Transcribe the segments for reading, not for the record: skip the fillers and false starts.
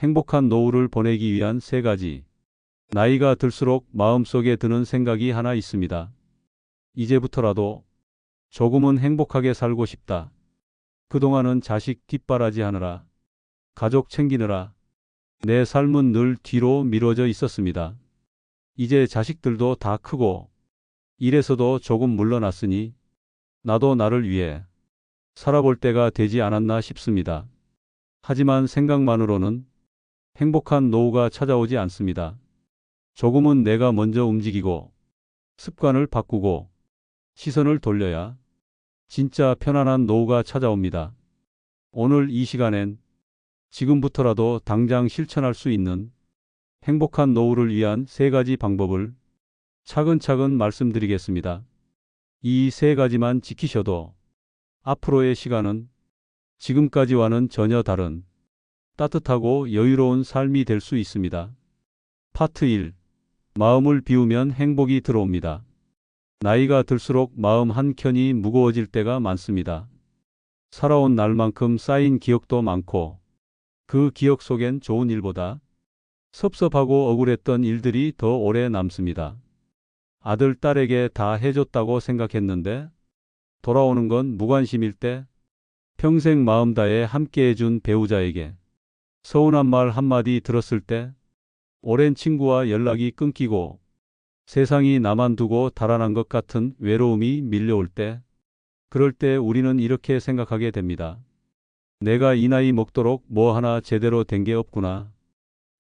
행복한 노후를 보내기 위한 3가지. 나이가 들수록 마음속에 드는 생각이 하나 있습니다. 이제부터라도 조금은 행복하게 살고 싶다. 그동안은 자식 뒷바라지 하느라, 가족 챙기느라 내 삶은 늘 뒤로 미뤄져 있었습니다. 이제 자식들도 다 크고 일에서도 조금 물러났으니 나도 나를 위해 살아볼 때가 되지 않았나 싶습니다. 하지만 생각만으로는 행복한 노후가 찾아오지 않습니다. 조금은 내가 먼저 움직이고 습관을 바꾸고 시선을 돌려야 진짜 편안한 노후가 찾아옵니다. 오늘 이 시간엔 지금부터라도 당장 실천할 수 있는 행복한 노후를 위한 3가지 방법을 차근차근 말씀드리겠습니다. 이 3가지만 지키셔도 앞으로의 시간은 지금까지와는 전혀 다른 따뜻하고 여유로운 삶이 될 수 있습니다. 파트 1. 마음을 비우면 행복이 들어옵니다. 나이가 들수록 마음 한켠이 무거워질 때가 많습니다. 살아온 날만큼 쌓인 기억도 많고 그 기억 속엔 좋은 일보다 섭섭하고 억울했던 일들이 더 오래 남습니다. 아들, 딸에게 다 해줬다고 생각했는데 돌아오는 건 무관심일 때, 평생 마음 다해 함께 해준 배우자에게 서운한 말 한마디 들었을 때, 오랜 친구와 연락이 끊기고 세상이 나만 두고 달아난 것 같은 외로움이 밀려올 때, 그럴 때 우리는 이렇게 생각하게 됩니다. 내가 이 나이 먹도록 뭐 하나 제대로 된 게 없구나.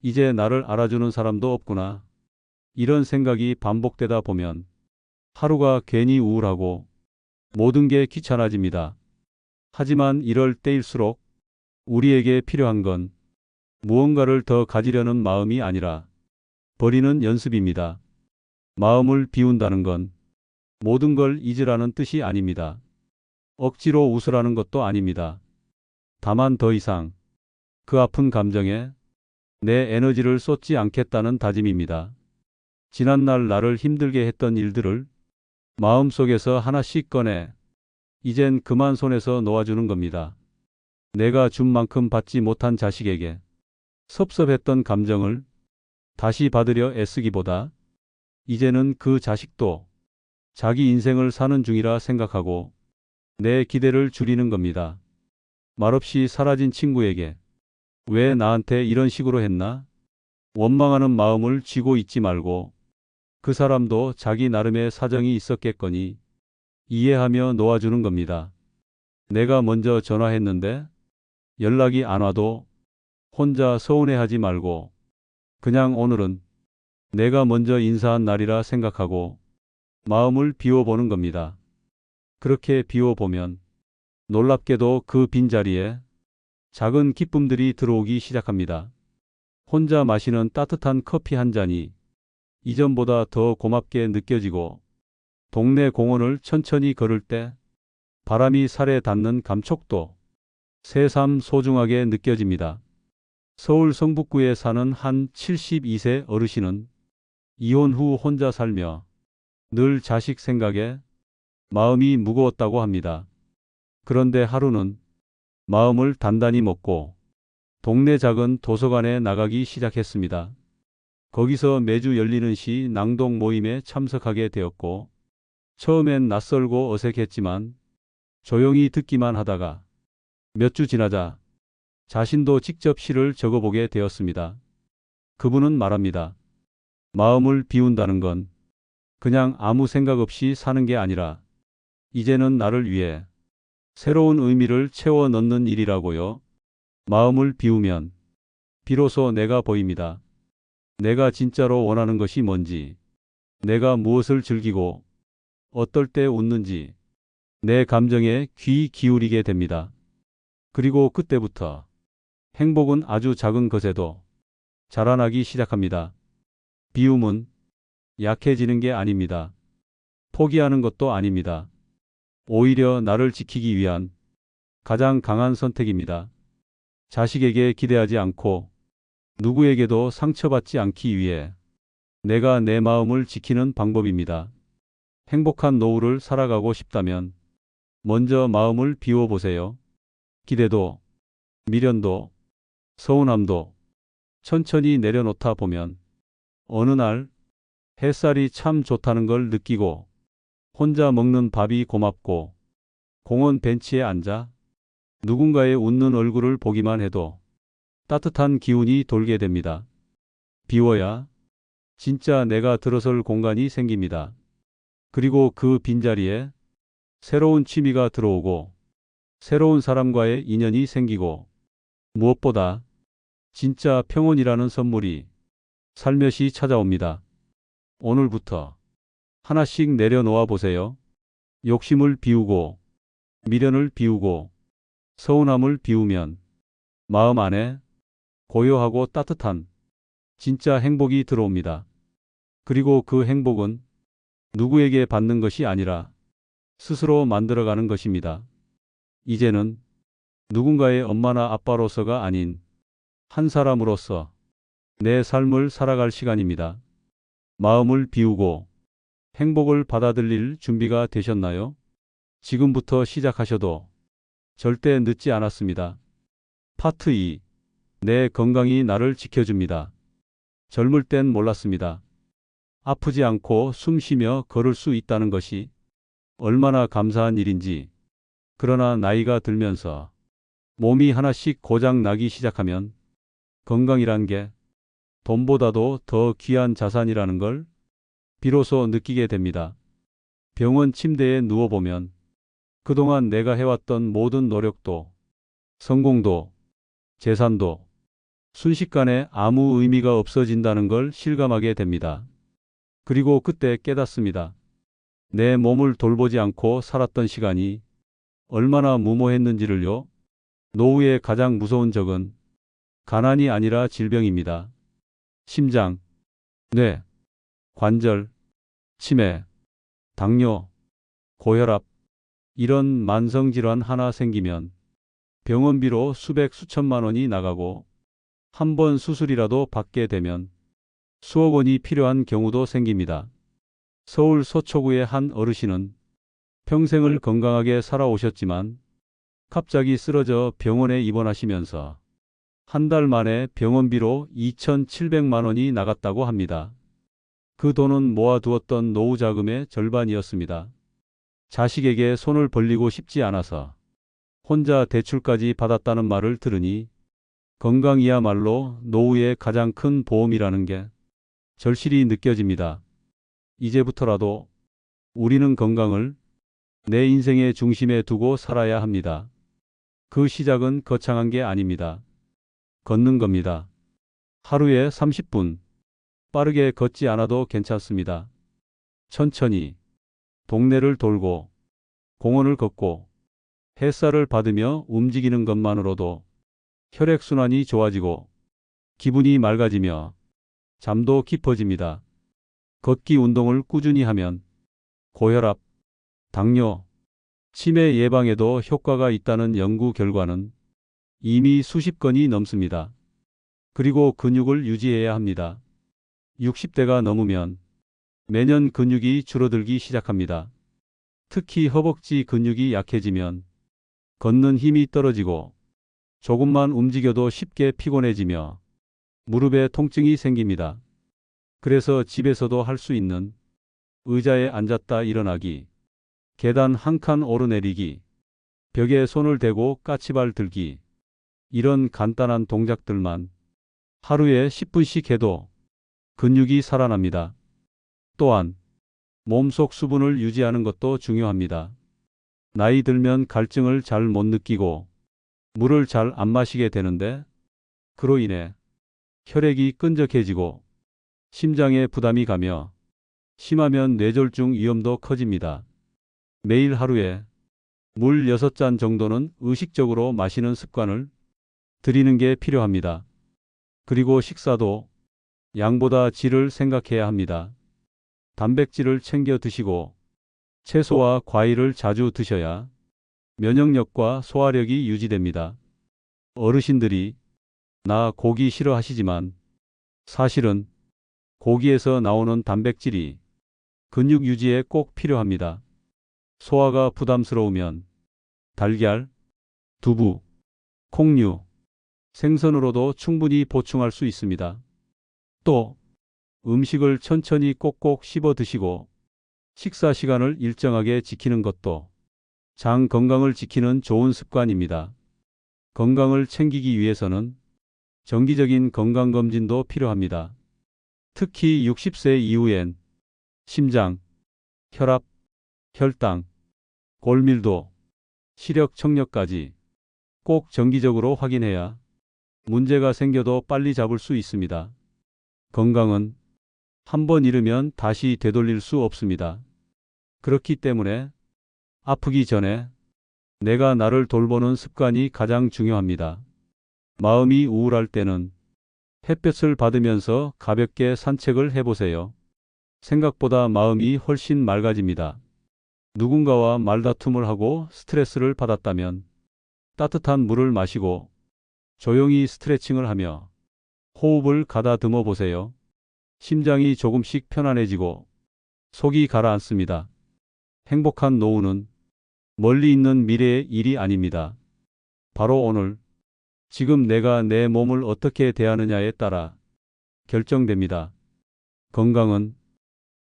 이제 나를 알아주는 사람도 없구나. 이런 생각이 반복되다 보면 하루가 괜히 우울하고 모든 게 귀찮아집니다. 하지만 이럴 때일수록 우리에게 필요한 건 무언가를 더 가지려는 마음이 아니라 버리는 연습입니다. 마음을 비운다는 건 모든 걸 잊으라는 뜻이 아닙니다. 억지로 웃으라는 것도 아닙니다. 다만 더 이상 그 아픈 감정에 내 에너지를 쏟지 않겠다는 다짐입니다. 지난날 나를 힘들게 했던 일들을 마음속에서 하나씩 꺼내 이젠 그만 손에서 놓아주는 겁니다. 내가 준 만큼 받지 못한 자식에게 섭섭했던 감정을 다시 받으려 애쓰기보다 이제는 그 자식도 자기 인생을 사는 중이라 생각하고 내 기대를 줄이는 겁니다. 말없이 사라진 친구에게 왜 나한테 이런 식으로 했나? 원망하는 마음을 쥐고 있지 말고 그 사람도 자기 나름의 사정이 있었겠거니 이해하며 놓아주는 겁니다. 내가 먼저 전화했는데 연락이 안 와도 혼자 서운해하지 말고 그냥 오늘은 내가 먼저 인사한 날이라 생각하고 마음을 비워보는 겁니다. 그렇게 비워보면 놀랍게도 그 빈자리에 작은 기쁨들이 들어오기 시작합니다. 혼자 마시는 따뜻한 커피 한 잔이 이전보다 더 고맙게 느껴지고 동네 공원을 천천히 걸을 때 바람이 살에 닿는 감촉도 새삼 소중하게 느껴집니다. 서울 성북구에 사는 한 72세 어르신은 이혼 후 혼자 살며 늘 자식 생각에 마음이 무거웠다고 합니다. 그런데 하루는 마음을 단단히 먹고 동네 작은 도서관에 나가기 시작했습니다. 거기서 매주 열리는 시 낭독 모임에 참석하게 되었고 처음엔 낯설고 어색했지만 조용히 듣기만 하다가 몇 주 지나자 자신도 직접 시를 적어보게 되었습니다. 그분은 말합니다. 마음을 비운다는 건 그냥 아무 생각 없이 사는 게 아니라 이제는 나를 위해 새로운 의미를 채워 넣는 일이라고요. 마음을 비우면 비로소 내가 보입니다. 내가 진짜로 원하는 것이 뭔지, 내가 무엇을 즐기고 어떨 때 웃는지 내 감정에 귀 기울이게 됩니다. 그리고 그때부터 행복은 아주 작은 것에도 자라나기 시작합니다. 비움은 약해지는 게 아닙니다. 포기하는 것도 아닙니다. 오히려 나를 지키기 위한 가장 강한 선택입니다. 자식에게 기대하지 않고 누구에게도 상처받지 않기 위해 내가 내 마음을 지키는 방법입니다. 행복한 노후를 살아가고 싶다면 먼저 마음을 비워보세요. 기대도, 미련도, 서운함도, 천천히 내려놓다 보면 어느 날 햇살이 참 좋다는 걸 느끼고 혼자 먹는 밥이 고맙고 공원 벤치에 앉아 누군가의 웃는 얼굴을 보기만 해도 따뜻한 기운이 돌게 됩니다. 비워야 진짜 내가 들어설 공간이 생깁니다. 그리고 그 빈자리에 새로운 취미가 들어오고 새로운 사람과의 인연이 생기고 무엇보다 진짜 평온이라는 선물이 살며시 찾아옵니다. 오늘부터 하나씩 내려놓아 보세요. 욕심을 비우고 미련을 비우고 서운함을 비우면 마음 안에 고요하고 따뜻한 진짜 행복이 들어옵니다. 그리고 그 행복은 누구에게 받는 것이 아니라 스스로 만들어가는 것입니다. 이제는 누군가의 엄마나 아빠로서가 아닌 한 사람으로서 내 삶을 살아갈 시간입니다. 마음을 비우고 행복을 받아들일 준비가 되셨나요? 지금부터 시작하셔도 절대 늦지 않았습니다. 파트 2. 내 건강이 나를 지켜줍니다. 젊을 땐 몰랐습니다. 아프지 않고 숨 쉬며 걸을 수 있다는 것이 얼마나 감사한 일인지. 그러나 나이가 들면서 몸이 하나씩 고장 나기 시작하면 건강이란 게 돈보다도 더 귀한 자산이라는 걸 비로소 느끼게 됩니다. 병원 침대에 누워보면 그동안 내가 해왔던 모든 노력도, 성공도, 재산도 순식간에 아무 의미가 없어진다는 걸 실감하게 됩니다. 그리고 그때 깨닫습니다. 내 몸을 돌보지 않고 살았던 시간이 얼마나 무모했는지를요. 노후의 가장 무서운 적은 가난이 아니라 질병입니다. 심장, 뇌, 관절, 치매, 당뇨, 고혈압, 이런 만성질환 하나 생기면 병원비로 수백 수천만 원이 나가고 한 번 수술이라도 받게 되면 수억 원이 필요한 경우도 생깁니다. 서울 서초구의 한 어르신은 평생을 건강하게 살아오셨지만 갑자기 쓰러져 병원에 입원하시면서 한 달 만에 병원비로 2,700만 원이 나갔다고 합니다. 그 돈은 모아두었던 노후 자금의 절반이었습니다. 자식에게 손을 벌리고 싶지 않아서 혼자 대출까지 받았다는 말을 들으니 건강이야말로 노후의 가장 큰 보험이라는 게 절실히 느껴집니다. 이제부터라도 우리는 건강을 내 인생의 중심에 두고 살아야 합니다. 그 시작은 거창한 게 아닙니다. 걷는 겁니다. 하루에 30분 빠르게 걷지 않아도 괜찮습니다. 천천히 동네를 돌고 공원을 걷고 햇살을 받으며 움직이는 것만으로도 혈액순환이 좋아지고 기분이 맑아지며 잠도 깊어집니다. 걷기 운동을 꾸준히 하면 고혈압, 당뇨, 치매 예방에도 효과가 있다는 연구 결과는 이미 수십 건이 넘습니다. 그리고 근육을 유지해야 합니다. 60대가 넘으면 매년 근육이 줄어들기 시작합니다. 특히 허벅지 근육이 약해지면 걷는 힘이 떨어지고 조금만 움직여도 쉽게 피곤해지며 무릎에 통증이 생깁니다. 그래서 집에서도 할 수 있는 의자에 앉았다 일어나기, 계단 한 칸 오르내리기, 벽에 손을 대고 까치발 들기, 이런 간단한 동작들만 하루에 10분씩 해도 근육이 살아납니다. 또한 몸속 수분을 유지하는 것도 중요합니다. 나이 들면 갈증을 잘 못 느끼고 물을 잘 안 마시게 되는데 그로 인해 혈액이 끈적해지고 심장에 부담이 가며 심하면 뇌졸중 위험도 커집니다. 매일 하루에 물 6잔 정도는 의식적으로 마시는 습관을 들이는 게 필요합니다. 그리고 식사도 양보다 질을 생각해야 합니다. 단백질을 챙겨 드시고 채소와 과일을 자주 드셔야 면역력과 소화력이 유지됩니다. 어르신들이 나 고기 싫어하시지만 사실은 고기에서 나오는 단백질이 근육 유지에 꼭 필요합니다. 소화가 부담스러우면 달걀, 두부, 콩류, 생선으로도 충분히 보충할 수 있습니다. 또 음식을 천천히 꼭꼭 씹어 드시고 식사 시간을 일정하게 지키는 것도 장 건강을 지키는 좋은 습관입니다. 건강을 챙기기 위해서는 정기적인 건강검진도 필요합니다. 특히 60세 이후엔 심장, 혈압, 혈당, 골밀도, 시력 청력까지 꼭 정기적으로 확인해야 문제가 생겨도 빨리 잡을 수 있습니다. 건강은 한번 잃으면 다시 되돌릴 수 없습니다. 그렇기 때문에 아프기 전에 내가 나를 돌보는 습관이 가장 중요합니다. 마음이 우울할 때는 햇볕을 받으면서 가볍게 산책을 해보세요. 생각보다 마음이 훨씬 맑아집니다. 누군가와 말다툼을 하고 스트레스를 받았다면 따뜻한 물을 마시고 조용히 스트레칭을 하며 호흡을 가다듬어 보세요. 심장이 조금씩 편안해지고 속이 가라앉습니다. 행복한 노후는 멀리 있는 미래의 일이 아닙니다. 바로 오늘, 지금 내가 내 몸을 어떻게 대하느냐에 따라 결정됩니다. 건강은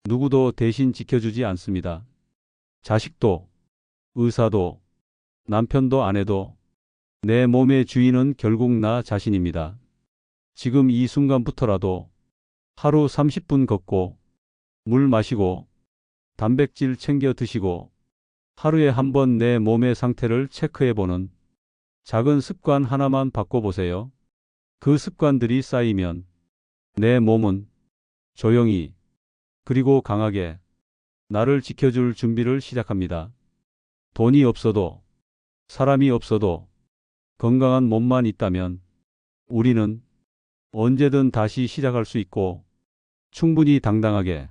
누구도 대신 지켜주지 않습니다. 자식도, 의사도, 남편도 아내도 내 몸의 주인은 결국 나 자신입니다. 지금 이 순간부터라도 하루 30분 걷고 물 마시고 단백질 챙겨 드시고 하루에 한 번 내 몸의 상태를 체크해보는 작은 습관 하나만 바꿔보세요. 그 습관들이 쌓이면 내 몸은 조용히 그리고 강하게 나를 지켜줄 준비를 시작합니다. 돈이 없어도 사람이 없어도 건강한 몸만 있다면 우리는 언제든 다시 시작할 수 있고 충분히 당당하게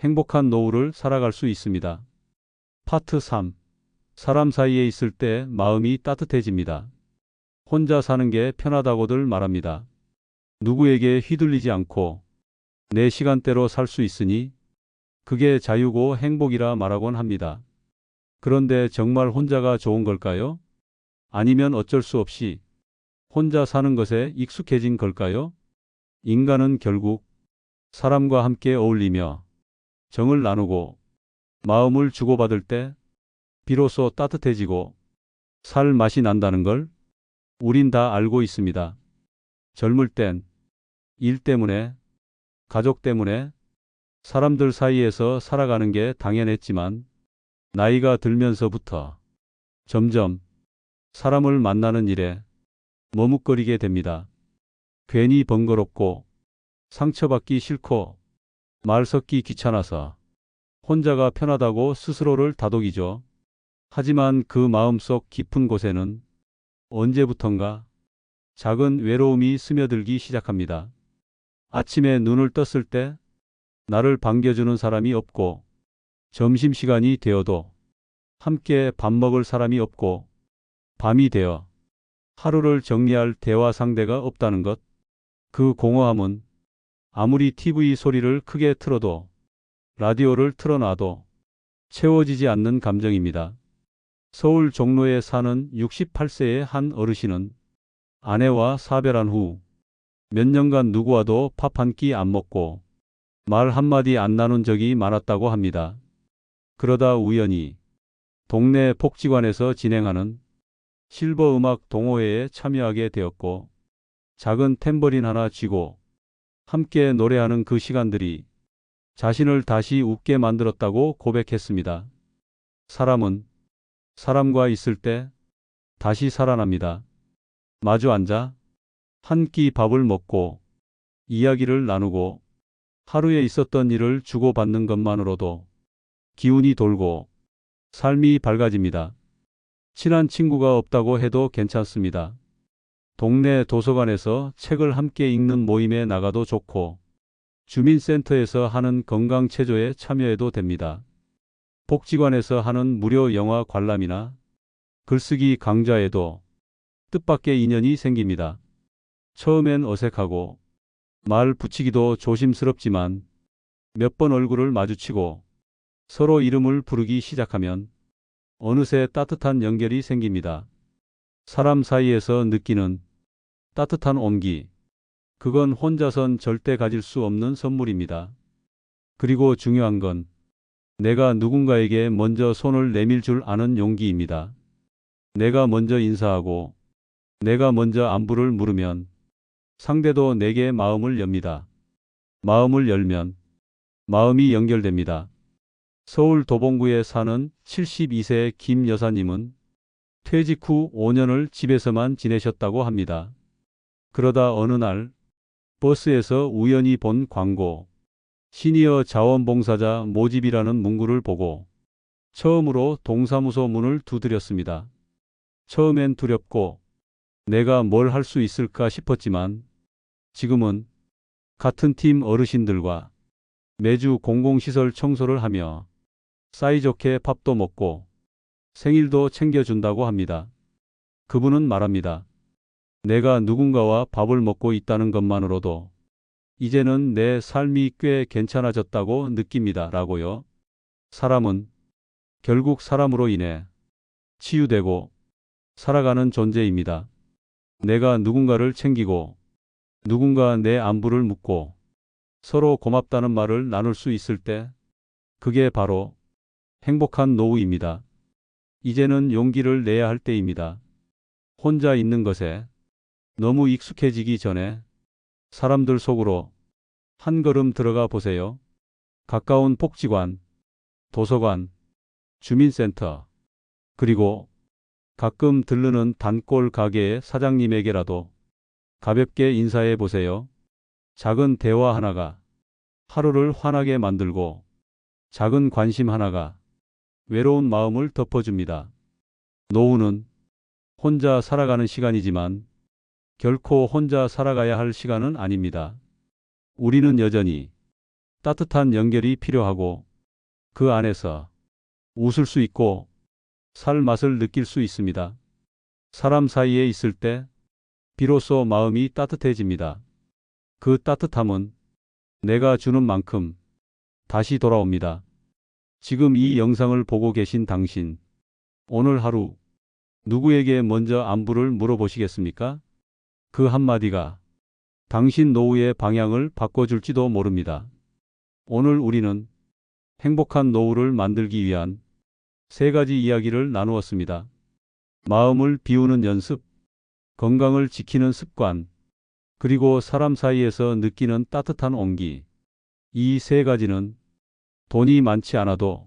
행복한 노후를 살아갈 수 있습니다. 파트 3. 사람 사이에 있을 때 마음이 따뜻해집니다. 혼자 사는 게 편하다고들 말합니다. 누구에게 휘둘리지 않고 내 시간대로 살 수 있으니 그게 자유고 행복이라 말하곤 합니다. 그런데 정말 혼자가 좋은 걸까요? 아니면 어쩔 수 없이 혼자 사는 것에 익숙해진 걸까요? 인간은 결국 사람과 함께 어울리며 정을 나누고 마음을 주고받을 때 비로소 따뜻해지고 살 맛이 난다는 걸 우린 다 알고 있습니다. 젊을 땐 일 때문에, 가족 때문에, 사람들 사이에서 살아가는 게 당연했지만 나이가 들면서부터 점점 사람을 만나는 일에 머뭇거리게 됩니다. 괜히 번거롭고 상처받기 싫고 말 섞기 귀찮아서 혼자가 편하다고 스스로를 다독이죠. 하지만 그 마음속 깊은 곳에는 언제부턴가 작은 외로움이 스며들기 시작합니다. 아침에 눈을 떴을 때 나를 반겨주는 사람이 없고 점심시간이 되어도 함께 밥 먹을 사람이 없고 밤이 되어 하루를 정리할 대화 상대가 없다는 것. 그 공허함은 아무리 TV 소리를 크게 틀어도 라디오를 틀어놔도 채워지지 않는 감정입니다. 서울 종로에 사는 68세의 한 어르신은 아내와 사별한 후 몇 년간 누구와도 밥 한 끼 안 먹고 말 한마디 안 나눈 적이 많았다고 합니다. 그러다 우연히 동네 복지관에서 진행하는 실버 음악 동호회에 참여하게 되었고 작은 탬버린 하나 쥐고 함께 노래하는 그 시간들이 자신을 다시 웃게 만들었다고 고백했습니다. 사람은 사람과 있을 때 다시 살아납니다. 마주 앉아 한 끼 밥을 먹고 이야기를 나누고 하루에 있었던 일을 주고받는 것만으로도 기운이 돌고 삶이 밝아집니다. 친한 친구가 없다고 해도 괜찮습니다. 동네 도서관에서 책을 함께 읽는 모임에 나가도 좋고 주민센터에서 하는 건강체조에 참여해도 됩니다. 복지관에서 하는 무료 영화 관람이나 글쓰기 강좌에도 뜻밖의 인연이 생깁니다. 처음엔 어색하고 말 붙이기도 조심스럽지만 몇 번 얼굴을 마주치고 서로 이름을 부르기 시작하면 어느새 따뜻한 연결이 생깁니다. 사람 사이에서 느끼는 따뜻한 온기. 그건 혼자선 절대 가질 수 없는 선물입니다. 그리고 중요한 건 내가 누군가에게 먼저 손을 내밀 줄 아는 용기입니다. 내가 먼저 인사하고 내가 먼저 안부를 물으면 상대도 내게 마음을 엽니다. 마음을 열면 마음이 연결됩니다. 서울 도봉구에 사는 72세 김 여사님은 퇴직 후 5년을 집에서만 지내셨다고 합니다. 그러다 어느 날 버스에서 우연히 본 광고, 시니어 자원봉사자 모집이라는 문구를 보고 처음으로 동사무소 문을 두드렸습니다. 처음엔 두렵고 내가 뭘 할 수 있을까 싶었지만 지금은 같은 팀 어르신들과 매주 공공시설 청소를 하며 사이좋게 밥도 먹고 생일도 챙겨준다고 합니다. 그분은 말합니다. 내가 누군가와 밥을 먹고 있다는 것만으로도 이제는 내 삶이 꽤 괜찮아졌다고 느낍니다. 라고요. 사람은 결국 사람으로 인해 치유되고 살아가는 존재입니다. 내가 누군가를 챙기고 누군가 내 안부를 묻고 서로 고맙다는 말을 나눌 수 있을 때 그게 바로 행복한 노후입니다. 이제는 용기를 내야 할 때입니다. 혼자 있는 것에 너무 익숙해지기 전에 사람들 속으로 한 걸음 들어가 보세요. 가까운 복지관, 도서관, 주민센터, 그리고 가끔 들르는 단골 가게의 사장님에게라도 가볍게 인사해 보세요. 작은 대화 하나가 하루를 환하게 만들고 작은 관심 하나가 외로운 마음을 덮어줍니다. 노후는 혼자 살아가는 시간이지만 결코 혼자 살아가야 할 시간은 아닙니다. 우리는 여전히 따뜻한 연결이 필요하고 그 안에서 웃을 수 있고 살 맛을 느낄 수 있습니다. 사람 사이에 있을 때 비로소 마음이 따뜻해집니다. 그 따뜻함은 내가 주는 만큼 다시 돌아옵니다. 지금 이 영상을 보고 계신 당신, 오늘 하루 누구에게 먼저 안부를 물어보시겠습니까? 그 한마디가 당신 노후의 방향을 바꿔줄지도 모릅니다. 오늘 우리는 행복한 노후를 만들기 위한 3가지 이야기를 나누었습니다. 마음을 비우는 연습, 건강을 지키는 습관, 그리고 사람 사이에서 느끼는 따뜻한 온기. 이 3가지는 돈이 많지 않아도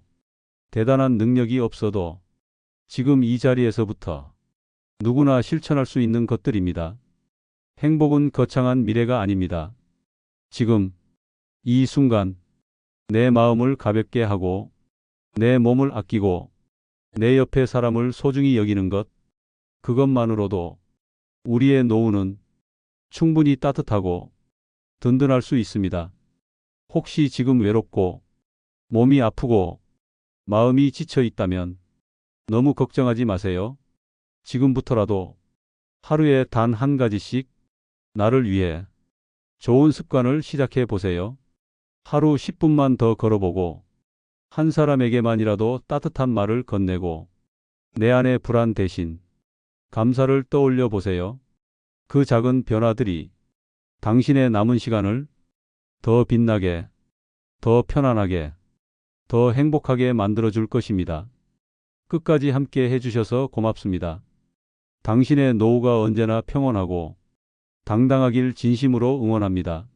대단한 능력이 없어도 지금 이 자리에서부터 누구나 실천할 수 있는 것들입니다. 행복은 거창한 미래가 아닙니다. 지금 이 순간 내 마음을 가볍게 하고 내 몸을 아끼고 내 옆에 사람을 소중히 여기는 것, 그것만으로도 우리의 노후는 충분히 따뜻하고 든든할 수 있습니다. 혹시 지금 외롭고 몸이 아프고 마음이 지쳐 있다면 너무 걱정하지 마세요. 지금부터라도 하루에 단 한 가지씩 나를 위해 좋은 습관을 시작해 보세요. 하루 10분만 더 걸어보고 한 사람에게만이라도 따뜻한 말을 건네고 내 안의 불안 대신 감사를 떠올려 보세요. 그 작은 변화들이 당신의 남은 시간을 더 빛나게, 더 편안하게, 더 행복하게 만들어줄 것입니다. 끝까지 함께 해주셔서 고맙습니다. 당신의 노후가 언제나 평온하고 당당하길 진심으로 응원합니다.